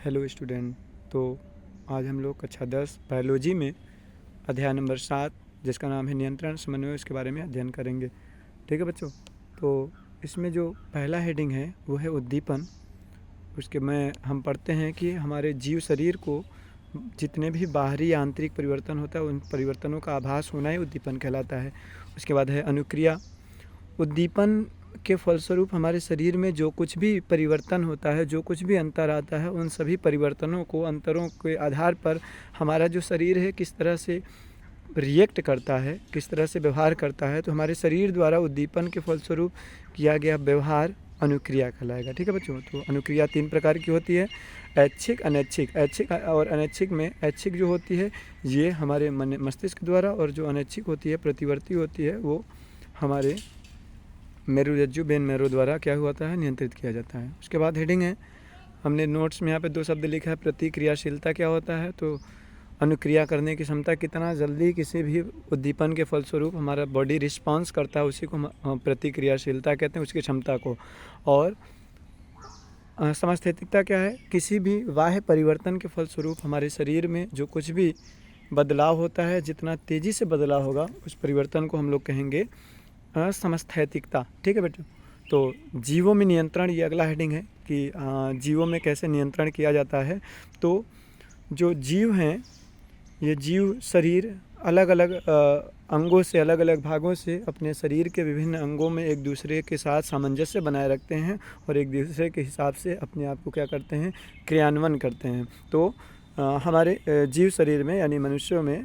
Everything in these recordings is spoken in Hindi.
Hello student. तो आज हम लोग कक्षा 10 बायोलॉजी में अध्याय नंबर 7 जिसका नाम है नियंत्रण समन्वय, इसके बारे में अध्ययन करेंगे। ठीक है बच्चों। तो इसमें जो पहला हेडिंग है वो है उद्दीपन। उसके में हम पढ़ते हैं कि हमारे जीव शरीर को जितने भी बाहरी आंतरिक परिवर्तन होता है उन परिवर्तनों का आभास होना ही उद्दीपन कहलाता है। उसके बाद है अनुक्रिया। उद्दीपन के फलस्वरूप हमारे शरीर में जो कुछ भी परिवर्तन होता है, जो कुछ भी अंतर आता है, उन सभी परिवर्तनों को, अंतरों के आधार पर हमारा जो शरीर है किस तरह से रिएक्ट करता है, किस तरह से व्यवहार करता है। तो हमारे शरीर द्वारा उद्दीपन के फलस्वरूप किया गया व्यवहार अनुक्रिया कहलाएगा। ठीक है बच्चों। तो अनुक्रिया 3 प्रकार की होती है, ऐच्छिक, अनैच्छिक। ऐच्छिक और अनैच्छिक में ऐच्छिक जो होती है ये हमारे मस्तिष्क द्वारा, और जो अनैच्छिक होती है, प्रतिवर्ती होती है, वो हमारे मेरुरज्जु बेन मैरो द्वारा क्या हुआ है, नियंत्रित किया जाता है। उसके बाद हेडिंग है, हमने नोट्स में यहाँ पे 2 शब्द लिखा है, प्रतिक्रियाशीलता क्या होता है। तो अनुक्रिया करने की क्षमता, कितना जल्दी किसी भी उद्दीपन के फलस्वरूप हमारा बॉडी रिस्पॉन्स करता है, उसी को हम प्रतिक्रियाशीलता कहते हैं, उसकी क्षमता को। और समस्थैतिकता क्या है, किसी भी बाह्य परिवर्तन के फलस्वरूप हमारे शरीर में जो कुछ भी बदलाव होता है, जितना तेज़ी से बदलाव होगा उस परिवर्तन को हम लोग कहेंगे समस्थैतिकता। ठीक है बेटे। तो जीवों में नियंत्रण, ये अगला हेडिंग है कि जीवों में कैसे नियंत्रण किया जाता है। तो जो जीव हैं, ये जीव शरीर अलग अलग अंगों से, अलग अलग भागों से अपने शरीर के विभिन्न अंगों में एक दूसरे के साथ सामंजस्य बनाए रखते हैं और एक दूसरे के हिसाब से अपने आप को क्या करते हैं, क्रियान्वयन करते हैं। तो हमारे जीव शरीर में यानी मनुष्यों में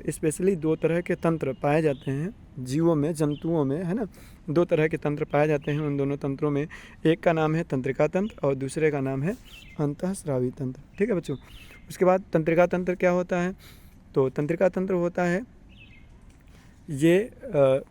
स्पेशली 2 तरह के तंत्र पाए जाते हैं। जीवों में, जंतुओं में, है ना, 2 तरह के तंत्र पाए जाते हैं। उन दोनों तंत्रों में एक का नाम है तंत्रिका तंत्र और दूसरे का नाम है अंतःस्रावी तंत्र। ठीक है बच्चों। उसके बाद तंत्रिका तंत्र क्या होता है। तो तंत्रिका तंत्र होता है, ये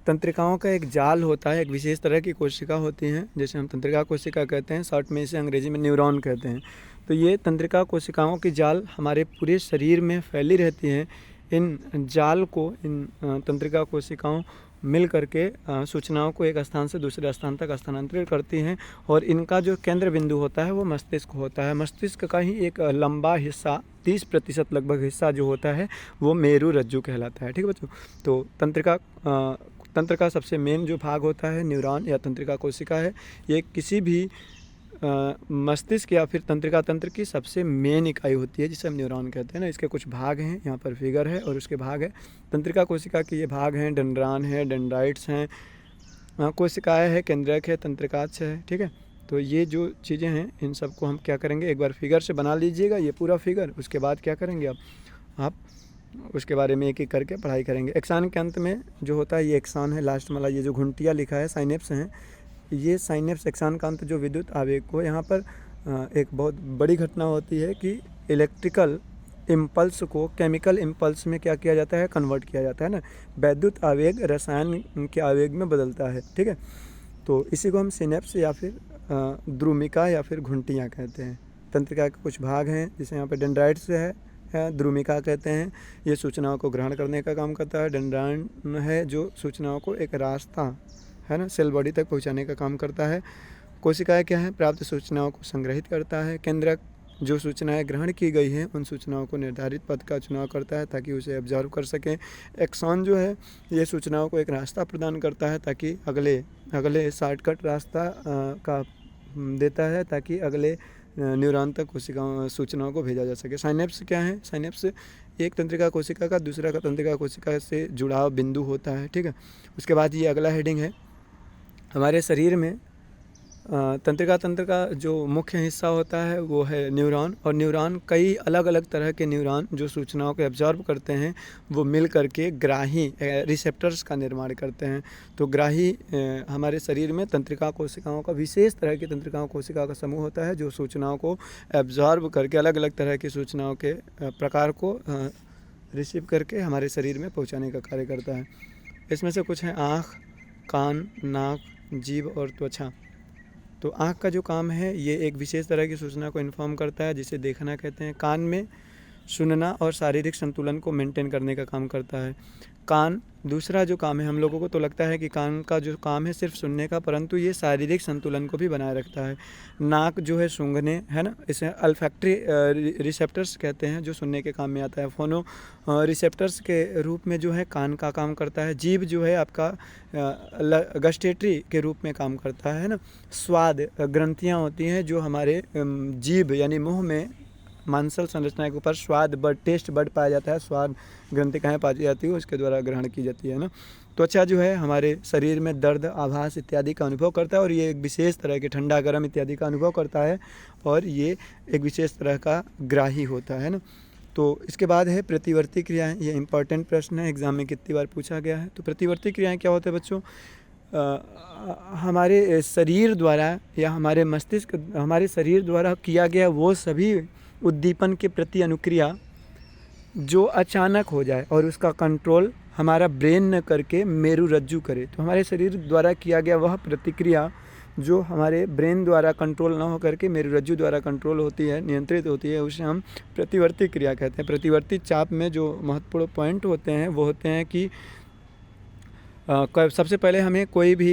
तंत्रिकाओं का एक जाल होता है, एक विशेष तरह की कोशिका होती हैं, जैसे हम तंत्रिका कोशिका कहते हैं, शॉर्ट में इसे अंग्रेजी में न्यूरॉन कहते हैं। तो ये तंत्रिका कोशिकाओं की जाल हमारे पूरे शरीर में फैली रहती हैं। इन जाल को, इन तंत्रिका कोशिकाओं मिल करके सूचनाओं को एक स्थान से दूसरे स्थान तक स्थानांतरित करती हैं, और इनका जो केंद्र बिंदु होता है वो मस्तिष्क होता है। मस्तिष्क का ही एक लंबा हिस्सा, 30% लगभग हिस्सा जो होता है वो मेरुरज्जु कहलाता है। ठीक है बच्चों। तो तंत्र का सबसे मेन जो भाग होता है न्यूरॉन या तंत्रिका कोशिका है। ये किसी भी मस्तिष्क या फिर तंत्रिका तंत्र की सबसे मेन इकाई होती है, जिसे हम न्यूरॉन कहते हैं ना। इसके कुछ भाग हैं, यहाँ पर फिगर है और उसके भाग है। तंत्रिका कोशिका के ये भाग हैं, डेंड्रान है, डेंड्राइट्स हैं, कोशिकाएँ है, केंद्रक है, तंत्रिकाक्ष है। ठीक है। तो ये जो चीज़ें हैं इन सबको हम क्या करेंगे, एक बार फिगर से बना लीजिएगा ये पूरा फिगर। उसके बाद क्या करेंगे आप उसके बारे में एक एक करके पढ़ाई करेंगे। एक्सान के अंत में जो होता है, ये एक्सान है, लास्ट वाला ये जो घुंटिया लिखा है साइनेप्स हैं, ये साइनेप्स एक्सान का अंत जो विद्युत आवेग को, यहाँ पर एक बहुत बड़ी घटना होती है कि इलेक्ट्रिकल इम्पल्स को केमिकल इम्पल्स में क्या किया जाता है, कन्वर्ट किया जाता है ना। वैद्युत आवेग रसायन के आवेग में बदलता है। ठीक है। तो इसी को हम सिनेप्स या फिर द्रुमिका या फिर घुंटियाँ कहते हैं। तंत्रिका के कुछ भाग हैं, जैसे यहाँ पर डेंड्राइट्स है, द्रुमिका कहते हैं, ये सूचनाओं को ग्रहण करने का काम करता है। डेंड्रान है जो सूचनाओं को एक रास्ता, है ना, सेल बॉडी तक पहुंचाने का काम करता है। कोशिकाएं क्या है, प्राप्त सूचनाओं को संग्रहित करता है। केंद्रक जो सूचनाएं ग्रहण की गई हैं उन सूचनाओं को निर्धारित पथ का चुनाव करता है ताकि उसे ऑब्जर्व कर सकें। एक्सॉन जो है ये सूचनाओं को एक रास्ता प्रदान करता है ताकि अगले शॉर्टकट रास्ता का देता है ताकि अगले न्यूरॉन तक सूचनाओं को भेजा जा सके। साइनेप्स क्या है, साइनेप्स एक तंत्रिका कोशिका का दूसरा का तंत्रिका कोशिका से जुड़ाव बिंदु होता है। ठीक है। उसके बाद ये अगला हेडिंग है, हमारे शरीर में तंत्रिका तंत्र का जो मुख्य हिस्सा होता है वो है न्यूरॉन। और न्यूरॉन, कई अलग अलग तरह के न्यूरॉन जो सूचनाओं को एब्जॉर्ब करते हैं वो मिल करके ग्राही रिसेप्टर्स का निर्माण करते हैं। तो ग्राही हमारे शरीर में तंत्रिका कोशिकाओं का, विशेष तरह की तंत्रिका कोशिकाओं का समूह होता है जो सूचनाओं को एब्जॉर्ब करके, अलग अलग तरह की सूचनाओं के प्रकार को रिसीव करके हमारे शरीर में पहुँचाने का कार्य करता है। इसमें से कुछ हैं आँख, कान, नाक, जीभ और त्वचा। तो आँख का जो काम है ये एक विशेष तरह की सूचना को इन्फॉर्म करता है जिसे देखना कहते हैं। कान में सुनना और शारीरिक संतुलन को मेंटेन करने का काम करता है। कान दूसरा जो काम है, हम लोगों को तो लगता है कि कान का जो काम है सिर्फ सुनने का, परंतु ये शारीरिक संतुलन को भी बनाए रखता है। नाक जो है सूंघने, है ना, इसे अल्फैक्टरी रिसेप्टर्स कहते हैं, जो सुनने के काम में आता है। फोनो रिसेप्टर्स के रूप में जो है कान का काम करता है। जीभ जो है आपका गस्टेटरी के रूप में काम करता है ना। स्वाद ग्रंथियाँ होती हैं जो हमारे जीभ यानी मुँह में मांसल संरचना के ऊपर स्वाद बड, टेस्ट बड पाया जाता है। स्वाद ग्रंथि कहाँ पाई जाती है, उसके द्वारा ग्रहण की जाती है ना। त्वचा जो है हमारे शरीर में दर्द, आभास इत्यादि का अनुभव करता है, और ये एक विशेष तरह के ठंडा गर्म इत्यादि का अनुभव करता है, और ये एक विशेष तरह का ग्राही होता है ना। तो इसके बाद है प्रतिवर्ती क्रियाएं। ये इंपॉर्टेंट प्रश्न है, एग्जाम में कितनी बार पूछा गया है। तो प्रतिवर्ती क्रियाएं क्या होते हैं बच्चों? हमारे शरीर द्वारा या हमारे मस्तिष्क, हमारे शरीर द्वारा किया गया वो सभी उद्दीपन के प्रति अनुक्रिया जो अचानक हो जाए और उसका कंट्रोल हमारा ब्रेन न करके मेरुरज्जु करे। तो हमारे शरीर द्वारा किया गया वह प्रतिक्रिया जो हमारे ब्रेन द्वारा कंट्रोल ना हो करके मेरुरज्जु द्वारा कंट्रोल होती है, नियंत्रित होती है, उसे हम प्रतिवर्ती क्रिया कहते हैं। प्रतिवर्ती चाप में जो महत्वपूर्ण पॉइंट होते हैं वो होते हैं कि सबसे पहले हमें कोई भी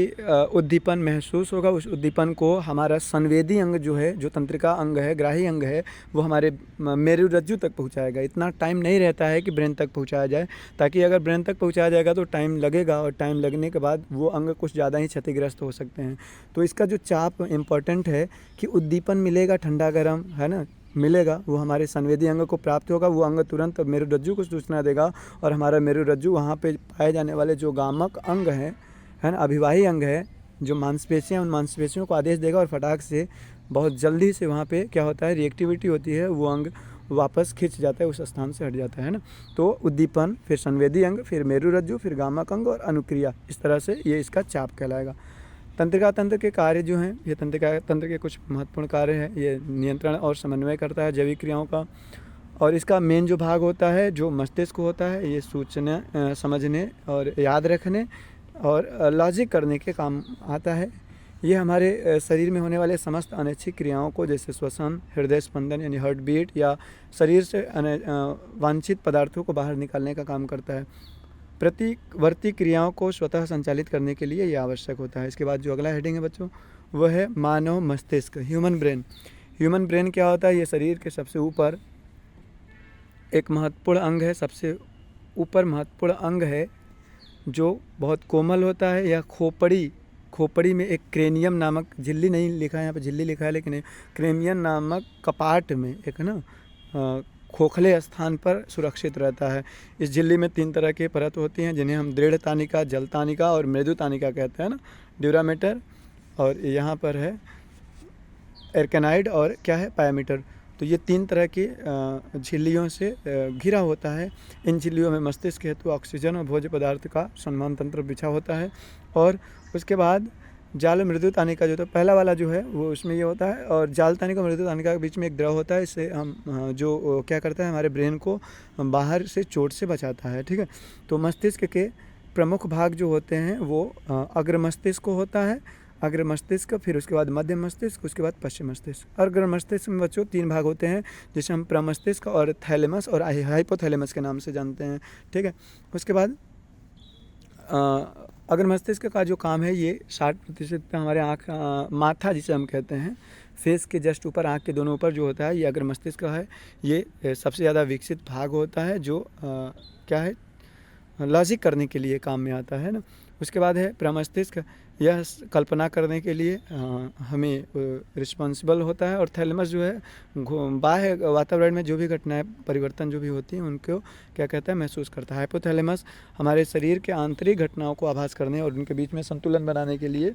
उद्दीपन महसूस होगा, उस उद्दीपन को हमारा संवेदी अंग जो है, जो तंत्रिका अंग है, ग्राही अंग है, वो हमारे मेरुरज्जु तक पहुंचाएगा। इतना टाइम नहीं रहता है कि ब्रेन तक पहुंचाया जाए, ताकि अगर ब्रेन तक पहुंचाया जाएगा तो टाइम लगेगा, और टाइम लगने के बाद वो अंग कुछ ज़्यादा ही क्षतिग्रस्त हो सकते हैं। तो इसका जो चाप इम्पॉर्टेंट है कि उद्दीपन मिलेगा, ठंडा गर्म, है ना, मिलेगा, वो हमारे संवेदी अंग को प्राप्त होगा। वो अंग तुरंत मेरुरज्जु को सूचना देगा, और हमारा मेरुरज्जु वहाँ पे पाए जाने वाले जो गामक अंग हैं, है ना, अभिवाही अंग है, जो मांसपेशियाँ, उन मांसपेशियों को आदेश देगा, और फटाक से बहुत जल्दी से वहाँ पे क्या होता है, रिएक्टिविटी होती है, वो अंग वापस खिंच जाता है, उस स्थान से हट जाता है ना। तो उद्दीपन, फिर संवेदी अंग, फिर मेरुरज्जु, फिर गामक अंग और अनुक्रिया, इस तरह से ये इसका चाप कहलाएगा। तंत्रिका तंत्र के कार्य जो हैं, ये तंत्रिका तंत्र के कुछ महत्वपूर्ण कार्य हैं। ये नियंत्रण और समन्वय करता है जैविक क्रियाओं का, और इसका मेन जो भाग होता है जो मस्तिष्क होता है, ये सूचना समझने और याद रखने और लॉजिक करने के काम आता है। ये हमारे शरीर में होने वाले समस्त अनैच्छिक क्रियाओं को, जैसे श्वसन, हृदय स्पंदन यानी हार्ट बीट, या शरीर से वांछित पदार्थों को बाहर निकालने का काम करता है। प्रतिवर्ती क्रियाओं को स्वतः संचालित करने के लिए ये आवश्यक होता है। इसके बाद जो अगला हेडिंग है बच्चों, वह है मानव मस्तिष्क, ह्यूमन ब्रेन। ह्यूमन ब्रेन क्या होता है? ये शरीर के सबसे ऊपर एक महत्वपूर्ण अंग है, सबसे ऊपर महत्वपूर्ण अंग है, जो बहुत कोमल होता है। यह खोपड़ी में एक क्रेनियम नामक, झिल्ली नहीं लिखा है यहाँ पे, झिल्ली लिखा है, लेकिन क्रेनियम नामक कपाट में एक ना खोखले स्थान पर सुरक्षित रहता है। इस झिल्ली में 3 तरह की परत होती हैं, जिन्हें हम दृढ़ तानिका, जल तानिका और मृदु तानिका कहते हैं ना, ड्यूरामीटर, और यहाँ पर है एर्केनाइड और क्या है, पायामीटर। तो ये 3 तरह की झिल्लियों से घिरा होता है। इन झिल्लियों में मस्तिष्क हेतु ऑक्सीजन और भोज्य पदार्थ का संवहन तंत्र बिछा होता है। और उसके बाद जाल मृदु तानिका जो, तो पहला वाला जो है वो उसमें ये होता है, और जाल तानिका और मृदु तानिका के बीच में एक द्रव होता है। इससे हम जो क्या करता है, हमारे ब्रेन को बाहर से चोट से बचाता है, ठीक है। तो मस्तिष्क के प्रमुख भाग जो होते हैं वो अग्र मस्तिष्क होता है, अग्र मस्तिष्क, फिर उसके बाद मध्य मस्तिष्क, उसके बाद पश्चिम मस्तिष्क। अग्र मस्तिष्क में बच्चों 3 भाग होते हैं, जिसे हम प्रमस्तिष्क और थैलेमस और हाइपोथैलेमस के नाम से जानते हैं, ठीक है। उसके बाद अग्र मस्तिष्क का जो काम है, ये 60% हमारे माथा जिसे हम कहते हैं, फेस के जस्ट ऊपर, आँख के दोनों ऊपर जो होता है, ये अग्र मस्तिष्क है। ये सबसे ज़्यादा विकसित भाग होता है, जो क्या है, लॉजिक करने के लिए काम में आता है ना। उसके बाद है प्रमस्तिष्क, यह कल्पना करने के लिए हमें रिस्पॉन्सिबल होता है। और थैलेमस जो है, बाह्य वातावरण में जो भी घटनाएं, परिवर्तन जो भी होती हैं, उनको क्या कहता है, महसूस करता है। हाइपोथैलेमस हमारे शरीर के आंतरिक घटनाओं को आभास करने और उनके बीच में संतुलन बनाने के लिए,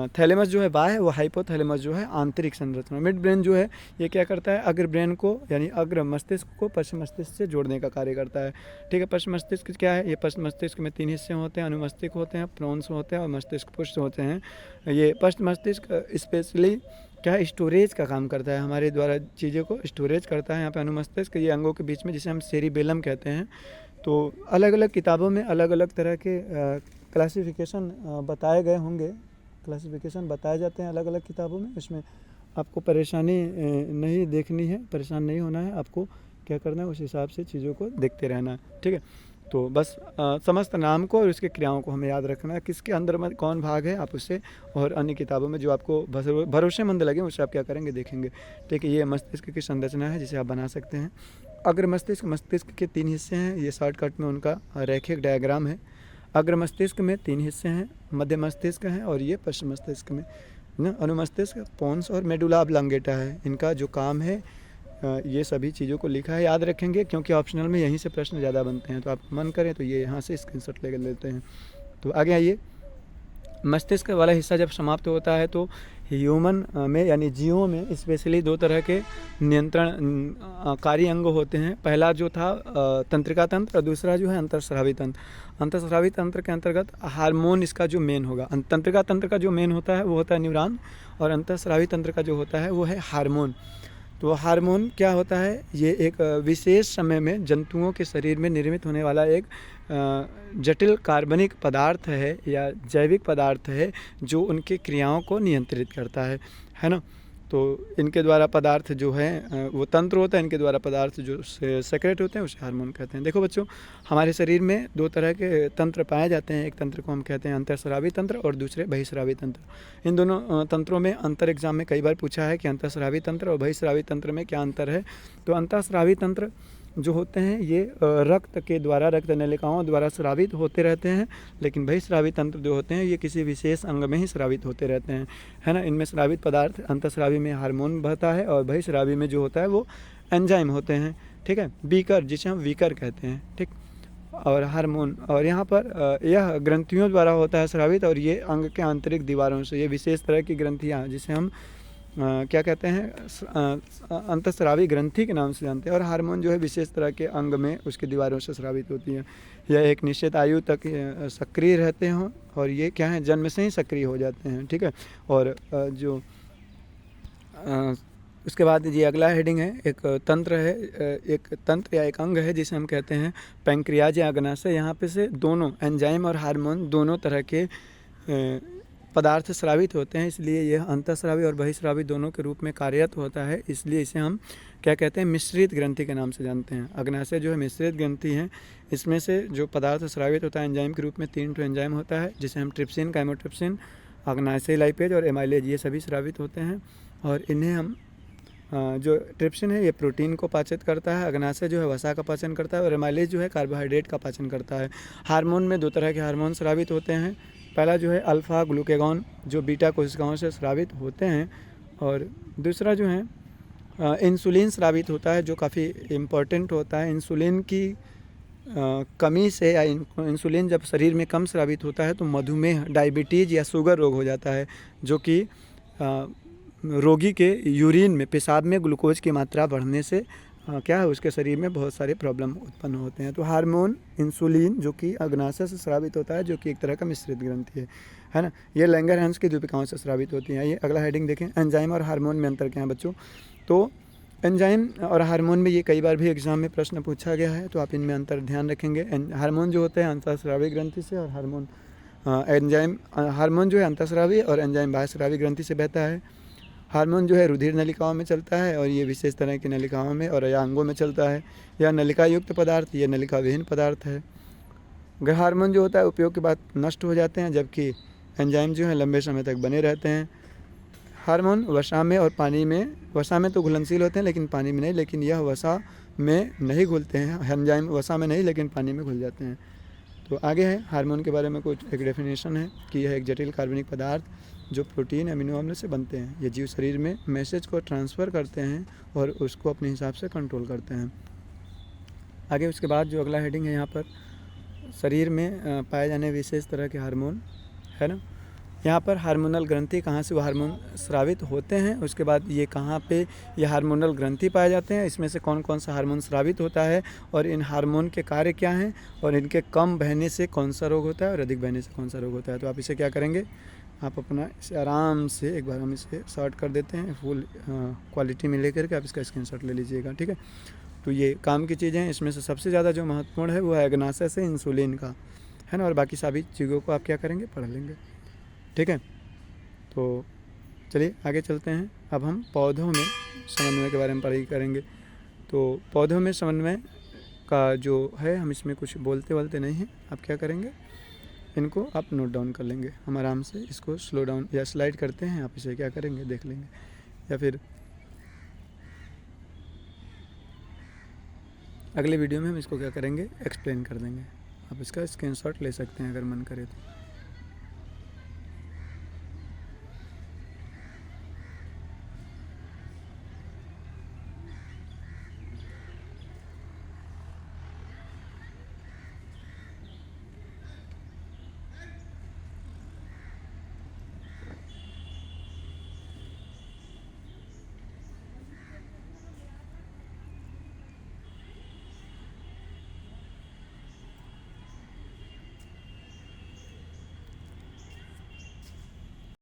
थैलेमस जो है बाह्य, वो हाइपोथैलेमस जो है आंतरिक संरचना। मिड ब्रेन जो है, ये क्या करता है, अग्र ब्रेन को यानी अग्र मस्तिष्क को पश्चिम मस्तिष्क से जोड़ने का कार्य करता है, ठीक है। पश्चिम मस्तिष्क क्या है, ये पश्चिम मस्तिष्क में 3 हिस्से होते हैं, अनुमस्तिष्क होते हैं, प्रोन्स होते हैं और मस्तिष्क पुष्ट होते हैं। ये पश्चिम मस्तिष्क स्पेशली क्या है, स्टोरेज का काम करता है, हमारे द्वारा चीज़ों को स्टोरेज करता है। यहाँ पे अनुमस्तिष्क ये अंगों के बीच में, जिसे हम सेरिबेलम कहते हैं। तो अलग अलग किताबों में अलग अलग तरह के क्लासिफिकेशन बताए गए होंगे, क्लासिफिकेशन बताए जाते हैं अलग अलग किताबों में। इसमें आपको परेशानी नहीं देखनी है, परेशान नहीं होना है, आपको क्या करना है, उस हिसाब से चीज़ों को देखते रहना है, ठीक है। तो बस समस्त नाम को और उसके क्रियाओं को हमें याद रखना है, किसके अंदर में कौन भाग है आप उससे, और अन्य किताबों में जो आपको भरोसेमंद लगे उससे आप क्या करेंगे देखेंगे। ठीक है, ये मस्तिष्क की संरचना है जिसे आप बना सकते हैं। अग्र मस्तिष्क, मस्तिष्क के 3 हिस्से हैं, ये शॉर्टकट में उनका रैखिक डायग्राम है। अग्र मस्तिष्क में 3 हिस्से हैं, मध्य मस्तिष्क हैं और ये पश्चिम मस्तिष्क में ना अनुमस्तिष्क, पोन्स और मेडुला ऑब्लांगेटा है। इनका जो काम है ये सभी चीज़ों को लिखा है, याद रखेंगे क्योंकि ऑप्शनल में यहीं से प्रश्न ज़्यादा बनते हैं। तो आप मन करें तो ये यहाँ से स्क्रीनशॉट ले लेते हैं। तो आगे आइए, मस्तिष्क वाला हिस्सा जब समाप्त होता है तो ह्यूमन में यानी जीवों में स्पेशली 2 तरह के नियंत्रणकारी अंग होते हैं। पहला जो था तंत्रिका तंत्र और दूसरा जो है अंतःस्रावी तंत्र। अंतःस्रावी तंत्र के अंतर्गत हार्मोन इसका जो मेन होगा। तंत्रिका तंत्र का जो मेन होता है वो होता है न्यूरॉन, और अंतःस्रावी तंत्र का जो होता है वो है हार्मोन। तो हार्मोन क्या होता है, ये एक विशेष समय में जंतुओं के शरीर में निर्मित होने वाला एक जटिल कार्बनिक पदार्थ है या जैविक पदार्थ है जो उनकी क्रियाओं को नियंत्रित करता है ना। तो इनके द्वारा पदार्थ जो है वो तंत्र होता है, इनके द्वारा पदार्थ जो सेक्रेट होते हैं उसे हार्मोन कहते हैं। देखो बच्चों, हमारे शरीर में 2 तरह के तंत्र पाए जाते हैं। एक तंत्र को हम कहते हैं अंतःस्रावी तंत्र और दूसरे बहिस्रावी तंत्र। इन दोनों तंत्रों में अंतर एग्जाम में कई बार पूछा है कि अंतःस्रावी तंत्र और बहिस्रावी तंत्र में क्या अंतर है। तो अंतःस्रावी तंत्र जो होते हैं ये रक्त के द्वारा, रक्त नलिकाओं द्वारा स्रावित होते रहते हैं, लेकिन बहिस्रावी तंत्र जो होते हैं ये किसी विशेष अंग में ही स्रावित होते रहते हैं, है ना। इनमें स्रावित पदार्थ, अंतःस्रावी में हार्मोन बहता है और बहिस्रावी में जो होता है वो एंजाइम होते हैं। ठीक है, बीकर जिसे हम वीकर कहते हैं। ठीक, और हार्मोन, और यहाँ पर यह ग्रंथियों द्वारा होता है स्रावित, और ये अंग के आंतरिक दीवारों से, ये विशेष तरह की ग्रंथियाँ जिसे हम क्या कहते हैं अंतःस्रावी ग्रंथि के नाम से जानते हैं। और हार्मोन जो है विशेष तरह के अंग में उसकी दीवारों से स्रावित होती है। यह एक निश्चित आयु तक सक्रिय रहते हैं और ये क्या है, जन्म से ही सक्रिय हो जाते हैं। ठीक है, और जो उसके बाद ये अगला हेडिंग है, एक तंत्र है, एक तंत्र या एक अंग है जिसे हम कहते हैं पैंक्रियाज या अग्नाशय। यहाँ पे से दोनों एंजाइम और हार्मोन दोनों तरह के पदार्थ स्रावित होते हैं, इसलिए यह अंतःस्रावी और बहिस्रावी दोनों के रूप में कार्यरत होता है। इसलिए इसे हम क्या कहते हैं, मिश्रित ग्रंथि के नाम से जानते हैं। अग्नाशय जो है मिश्रित ग्रंथि है, इसमें से जो पदार्थ स्रावित होता है एंजाइम के रूप में 3 एंजाइम होता है जिसे हम ट्रिप्सिन, काइमोट्रिप्सिन, अग्नाशय लाइपेज और एमाइलेज, ये सभी स्रावित होते हैं। और इन्हें हम जो ट्रिप्सिन है ये प्रोटीन को पाचित करता है, अग्नाशय जो है वसा का पाचन करता है और एमाइलेज जो है कार्बोहाइड्रेट का पाचन करता है। हार्मोन में 2 तरह के हार्मोन स्रावित होते हैं। पहला जो है अल्फ़ा ग्लूकेगॉन जो बीटा कोशिकाओं से स्रावित होते हैं, और दूसरा जो है इंसुलिन स्रावित होता है जो काफ़ी इम्पोर्टेंट होता है। इंसुलिन की कमी से या इंसुलिन जब शरीर में कम स्रावित होता है तो मधुमेह, डायबिटीज़ या शुगर रोग हो जाता है, जो कि रोगी के यूरिन में, पेशाब में ग्लूकोज की मात्रा बढ़ने से क्या है उसके शरीर में बहुत सारे प्रॉब्लम उत्पन्न होते हैं। तो हार्मोन इंसुलिन जो कि अग्नाशय से स्रावित होता है, जो कि एक तरह का मिश्रित ग्रंथि है ना। ये लैंगरहैंस की द्वीपिकाओं से स्रावित होती हैं। ये अगला हेडिंग देखें, एंजाइम और हार्मोन में अंतर क्या है बच्चों। तो एंजाइम और हार्मोन में ये कई बार भी एग्जाम में प्रश्न पूछा गया है, तो आप इनमें अंतर ध्यान रखेंगे। हार्मोन जो होते हैं अंतःस्रावी ग्रंथि से, और हार्मोन एंजाइम, हार्मोन जो है अंतःस्रावी और एंजाइम बाह्यस्रावी ग्रंथि से बहता है। हार्मोन जो है रुधिर नलिकाओं में चलता है और ये विशेष तरह की नलिकाओं में और या अंगों में चलता है। यह नलिका युक्त पदार्थ, यह नलिका विहीन पदार्थ है। अगर हार्मोन जो होता है उपयोग के बाद नष्ट हो जाते हैं, जबकि एंजाइम जो है लंबे समय तक बने रहते हैं। हार्मोन वसा में और पानी में, वसा में तो घुलनशील होते हैं लेकिन पानी में नहीं, लेकिन यह वसा में नहीं घुलते हैं। एंजाइम वसा में नहीं लेकिन पानी में घुल जाते हैं। तो आगे है हार्मोन के बारे में कुछ एक डेफिनेशन है कि यह एक जटिल कार्बनिक पदार्थ जो प्रोटीन अमीनो अम्ल से बनते हैं। ये जीव शरीर में मैसेज को ट्रांसफ़र करते हैं और उसको अपने हिसाब से कंट्रोल करते हैं। आगे उसके बाद जो अगला हेडिंग है यहाँ पर शरीर में पाए जाने विशेष तरह के हार्मोन है ना। यहाँ पर हार्मोनल ग्रंथि, कहाँ से वो हार्मोन स्रावित होते हैं, उसके बाद ये कहाँ पे ये हार्मोनल ग्रंथि पाए जाते हैं, इसमें से कौन कौन सा हार्मोन स्रावित होता है और इन हार्मोन के कार्य क्या हैं, और इनके कम बहने से कौन सा रोग होता है और अधिक बहने से कौन सा रोग होता है। तो आप इसे क्या करेंगे, आप अपना इसे आराम से एक बार हम इसे शॉर्ट कर देते हैं, फुल क्वालिटी में लेकर के आप इसका स्क्रीनशॉट ले लीजिएगा। ठीक है, तो ये काम की चीज़ें हैं। इसमें से सबसे ज़्यादा जो महत्वपूर्ण है वो है अग्नाशय से इंसुलिन का, है ना, और बाकी सभी चीज़ों को आप क्या करेंगे, पढ़ लेंगे। ठीक है, तो चलिए आगे चलते हैं। अब हम पौधों में समन्वय के बारे में पढ़ाई करेंगे। तो पौधों में समन्वय का जो है, हम इसमें कुछ बोलते वालते नहीं हैं। आप क्या करेंगे, इनको आप नोट डाउन कर लेंगे। हम आराम से इसको स्लो डाउन या स्लाइड करते हैं, आप इसे क्या करेंगे देख लेंगे, या फिर अगले वीडियो में हम इसको क्या करेंगे एक्सप्लेन कर देंगे। आप इसका स्क्रीनशॉट ले सकते हैं अगर मन करे तो।